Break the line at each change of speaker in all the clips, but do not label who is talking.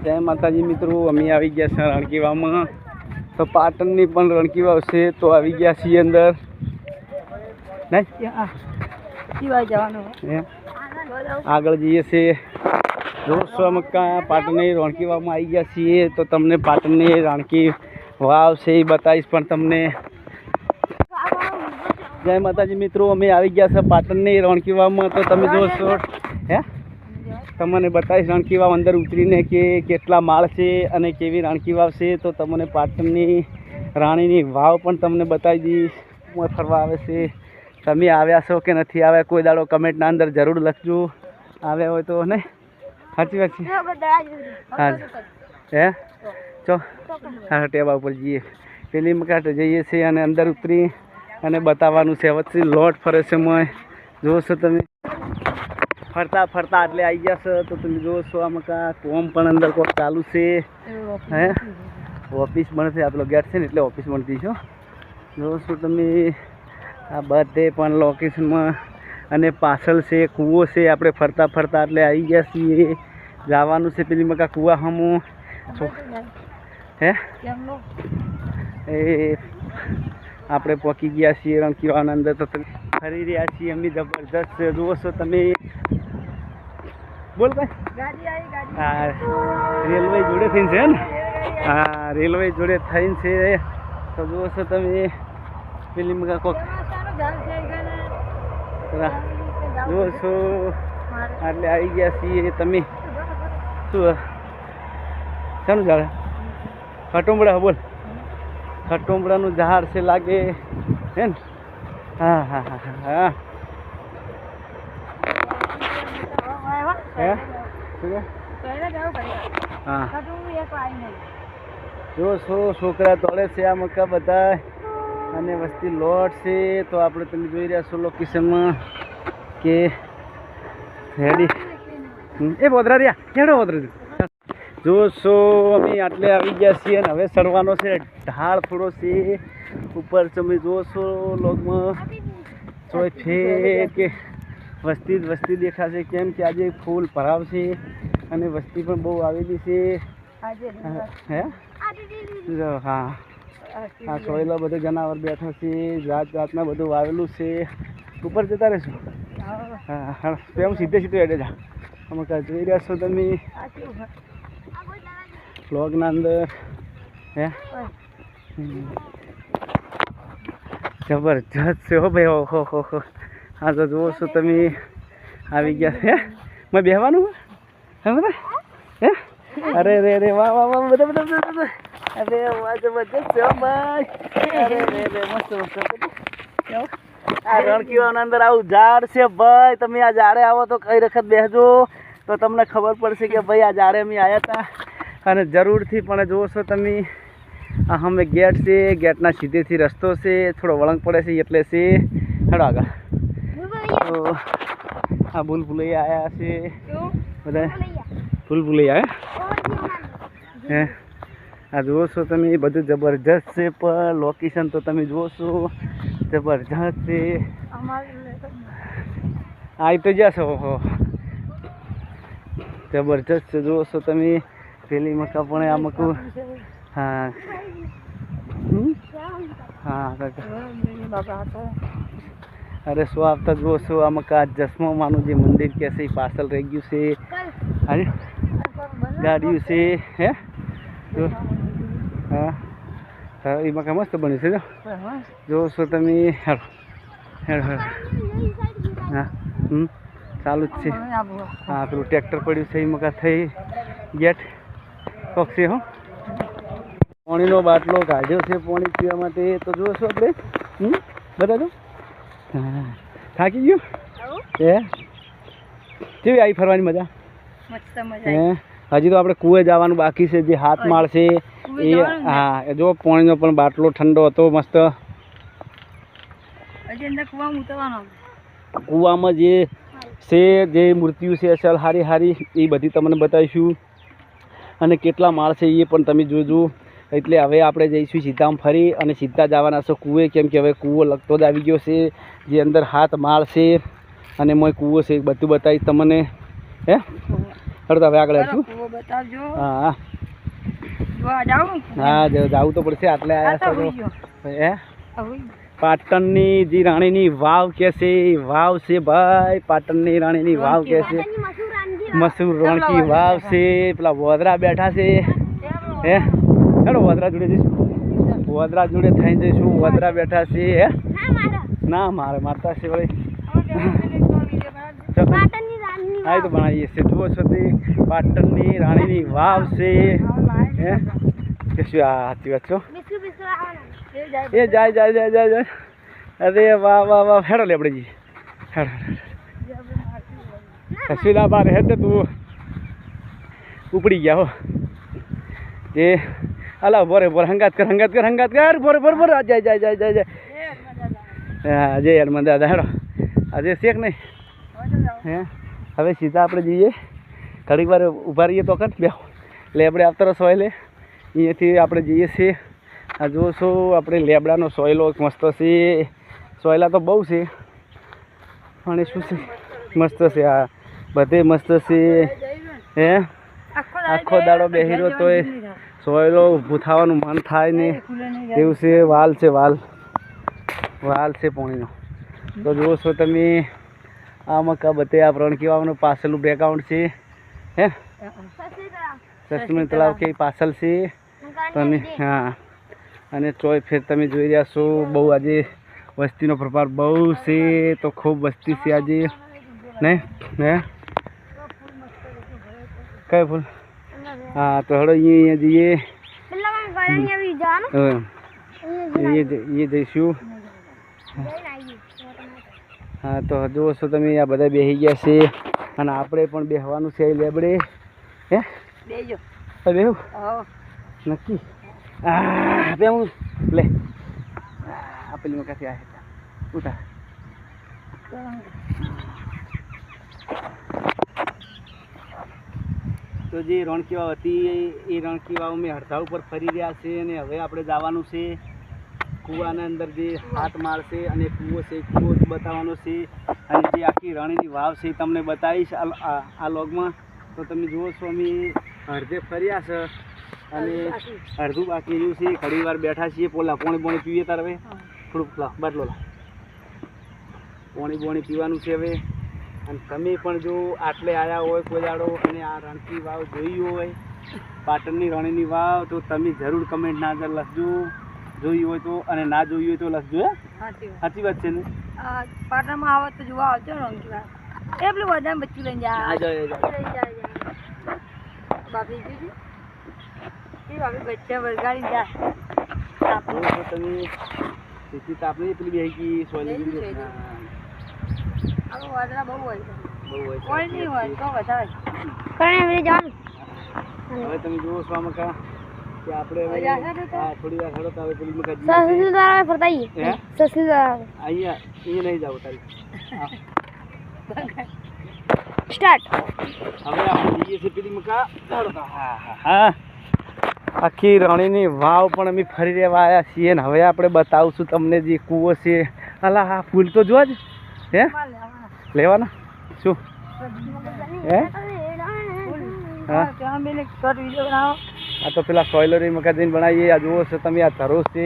जय माताजी मित्रों, अमी आई गया छे रણકીવાવમાં। तो પાટણની પણ રણકીવાવ છે તો આવી ગયા છીએ અંદર। આગળ જઈએ છે જોશો અમે પાટણની રણકીવાવમાં આવી ગયા છીએ તો તમને પાટણની રણકી વાવ છે એ બતાવીશ। પણ તમને जय माताजी मित्रों, अमे आई गया छे पाटणनी रણકીવાવમાં। तो तमे जोशो हे तमने बताईश रણકીવાવ अंदर उतरीने के केटला माळ छे अने केवी रણકીવાવ छे। तो तमने पाटणनी राणीनी वाव पण तमने बताई दीश। फरवा आवे छे, तमे आव्या छो के नथी आव्या कोई दाड़ो कमेंटना अंदर जरूर लखजो। आव्या होय तो नहीं साची वात छे। हाँ हे चो हाँ टेबा पर जीए पेली मकाटे जईए छे अने अंदर उतरी अने बताववानुं छे। वच्चे लोट फरे छे मैं जोशो तमे फरता फरता एटले आई गया छे। तो तमे जोशो आ मका कोम पण अंदर कोक चालू छे। हे ऑफिस बनशे आ पेलो गेट छे ने एटले ऑफिस बनती छे। जोशो तमे आ बधे पण लोकेशन में अने पाछळ छे कूवो छे। आपणे फरता फरता एटले आई गया छीए। जावानुं छे पेली मका कूवा हमो। हे ए આપણે પહોંચી ગયા છીએ રણકીવાવના અંદર। તો ફરી રહ્યા છીએ અમે જબરજસ્ત જુઓ છો તમે। બોલ ભાઈ હા રેલવે જોડે થઈને છે ને। હા રેલવે જોડે થઈને છે। તો જુઓ છો તમે પેલી મગા કોક જુઓ છો એટલે આવી ગયા છીએ તમે। શું શાનું ઝાડ ખટુંબડા બોલ खटोमड़ाનું ઝાડ છે લાગે હે ને। હા હા હા હા હે હા જો છોકરા તોડે છે આ મકા બધા અને વસ્તી લોટ છે। તો આપણે તમે જોઈ રહ્યા છો લોકેશનમાં કે રેડી એ બોદરા રહ્યા કેડો બોદરા જોશો અમે આટલે આવી ગયા છીએ અને હવે ચડવાનો છે ઢાળ થોડો છે ઉપર। તમે જોશો લોગમાં ચોય છે કે વસ્તી જ વસ્તી દેખાશે કેમ કે આજે ફૂલ ભરાવ છે અને વસ્તી પણ બહુ આવેલી છે। હે હા આ સોયલા બધે જનાવર બેઠા છે જાત જાતના બધું વાવેલું છે। ઉપર જતા રહેશું હા હા હું સીધે સીધું હેડે જા અમે જોઈ રહ્યા છો તમે ब्लॉगना अंदर है जबरदस्त से हो भाई। हो हाँ तो जो सो तमे आई गया है मैं बेहवानु है बता है अरे रे रे वाह वाह वाह बता बता बता अरे वाह जबरदस्त से हो भाई। अरे रे रे मस्त मस्त आ रણકીવાવના અંદર આવું ઝાડ છે ભાઈ। તમે આ ઝાડે આવો તો કઈ વખત બેસજો તો તમને ખબર પડશે કે ભાઈ આ ઝાડે અમે આવ્યા હતા। અને જરૂરથી પણ જોશો તમે આ અમે ગેટ છે ગેટના સીધેથી રસ્તો છે થોડો વળંગ પડે છે એટલે છે હેડો આગળ। તો આ ભૂલભુલૈયા આવ્યા છે બધા ભૂલભુલૈયા હે આ જોશો તમે બધું જબરજસ્ત છે પણ લોકેશન તો તમે જોશો જબરજસ્ત છે। આવી તો જશો ઓહો જબરજસ્ત છે જોશો તમે પેલી મકા પણ આ મકું હા હા અરે શું આવતા જુઓ છો આ મકા જસમાનું જે મંદિર કે છે એ પાછળ રહી ગયું છે। અરે ગાડીઓ છે હે હા હા એ મકા મસ્ત બન્યું છે જો છો તમે હેડો હેડો હેડો હા ચાલુ જ છે। હા પેલું ટ્રેક્ટર પડ્યું છે એ મકા થઈ ગેટ પક્ષી હો પાણીનો બાટલો કાઢ્યો છે પાણી પીવા માટે। તો જોશો આપણે બધા તો થાકી ગયું હે કેવી આવી ફરવાની મજા હે। હજી તો આપણે કૂવે જવાનું બાકી છે જે હાથ માળ છે એ હા જો પાણીનો પણ બાટલો ઠંડો હતો મસ્ત। કૂવામાં જે છે જે મૂર્તિઓ છે અસલ હારી હારી એ બધી તમને બતાવીશું અને કેટલા માળ છે એ પણ તમે જોજો। એટલે હવે આપણે જઈશું સીધા ફરી અને સીધા જવાના છો કૂવે કેમ કે હવે કૂવો લગતો જ આવી ગયો છે જે અંદર હાથ માળ છે અને મોય કૂવો છે બધું બતાવીશ તમને। હે હેડો તો હવે આગળ હેડશું.
કૂવો બતાવજો.
હા
જોવા જાઉં.
હા જાવું તો પડશે. આટલે
આ
આવ્યા
તો
છો
હોઈ
તો.
ગયો.
હે
આ હોઈ ગયો.
પાટણની જે રાણીની વાવ કે છે વાવ છે ભાઈ. પાટણની રાણીની વાવ કે છે મશહૂર રોણકી વાવ છે. પેલા વોદરા બેઠા છે. હે હેડો વોદરા જોડે જઈશું. વોદરા જોડે થઈને જઈશું. વોદરા બેઠા છે. હે ના મારતા છે વળી. હા તો બનાવીએ છીએ. જુઓ છો તે પાટણની રાણીની વાવ છે. હે કે શું આ સાચી વાત છો. એ જાય. અરે વાહ હેડો લે આપણે જઈએ. હેડો કશું બાર હેડ તું ઉપડી ગયા હો. એ અલા બોરે હંગાત કર બોર જાય. હા જય હનુમાન દાદા. હેડો આજે શેખ નહીં. હે હવે સીધા આપણે જઈએ. ઘડીક વાર ઊભા રહીએ તો કર બેહો લેબડે આવતા રહો સોયલે. અહીંયાથી આપણે જઈએ છીએ. આ જુઓ છો આપણે લેબડાનો સોયલો મસ્ત છે. સોયલા તો બહુ છે પણ એ શું છે મસ્ત છે. આ બધે મસ્ત છે. હે આખો દાડો બેહી રહ્યો તો એ સોયલો ઊભું થવાનું મન થાય ને એવું છે. વાલ છે વાલ છે પાણીનો. તો જુઓ છો તમે આમાં કા બધે આ રણકી વાવનું પાછળનું બેકગ્રાઉન્ડ છે. હે સસમણી તળાવ કે પાછળ છે તમે. હા અને ચોય ફેર તમે જોઈ રહ્યા છો. બહુ આજે વસ્તીનો પ્રભાવ બહુ છે. તો ખૂબ વસ્તી છે આજે નહીં. હે કઈ ફૂલ. હા તો હળો અહીંયા જઈએ. જઈશું. હા તો જુઓ છો તમે આ બધા બેસી ગયા છે અને આપણે પણ બેસવાનું છે લેબડે. હે બેહું નક્કી. બે હું લે આ પેલી મકાથી આ ઉતાર. તો જે રણકી વાવ હતી એ રણકી વાવ મેં અડધા ઉપર ફરી રહ્યા છે અને હવે આપણે જવાનું છે કૂવાના અંદર જે હાથ મારશે અને કૂવો છે કૂવો જ બતાવવાનો છે. અને જે આખી રાણીની વાવ છે એ તમને બતાવીશ આ લોગમાં. તો તમે જુઓ છો અમે અડધે ફર્યા છે અને અડધું બાકી રહ્યું છે. ઘણી વાર બેઠા છીએ. પોણી પીવીએ તાર હવે થોડુંક બાટલો પોણી પીવાનું છે હવે. અને તમે પણ જો આટલે આવ્યા હોય કોઈ દાડો અને આ રણકી વાવ જોઈ હોય પાટણની રાણીની વાવ તો તમે જરૂર કમેન્ટ ના અંદર લખજો. જોઈ હોય તો અને ના જોઈ હોય તો લખજો. સાચી વાત છે ને.
પાટણમાં આવે તો જોવા આવજો રણકી વાવ. એ પેલું બધા બચ્ચું લઈને જાય. બાપી જોજી એ બાપી બચ્ચા વળગાડી જાય.
તમે સીધી તાપણી પેલી બે ગઈ સોયલી.
વાદળા બહુ હોય
બહુ
કોઈ નહીં હોય તો વધારે.
હવે તમે જુઓ છો આમાં કે આપણે થોડી વાર ખડો હવે પેલી મકા અહીંયા નહીં જાવ તારી.
સ્ટાર્ટ.
હવે આપણે જઈએ છીએ પેલી મકા. હા આખી રાણીની વાવ પણ અમે ફરી રહેવા આવ્યા છીએ ને હવે આપણે બતાવશું તમને જે કૂવો છે. અલા હા ફૂલ તો જો જ. હે લેવાના શું. હે હા આ તો પેલા સોયલરી મકા જઈને બનાવીએ. આ જુઓ છો તમે આ ધરો છે.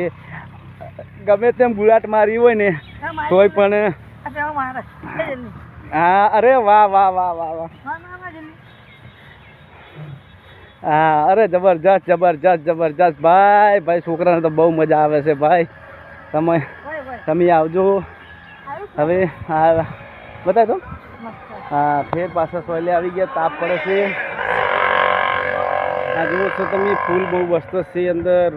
ગમે તેમ ગુલાટ મારી હોય ને તોય પણ. હા અરે વાહ. હા અરે જબરજસ્ત ભાઈ. છોકરાને તો બહુ મજા આવે છે ભાઈ. તમે આવજો હવે. હા બતાય તો. હા ફેર પાછા સોયલે આવી ગયા. તાપ પડે છે. આ જુઓ છો તમે ફૂલ બહુ વસ્તુ છે અંદર.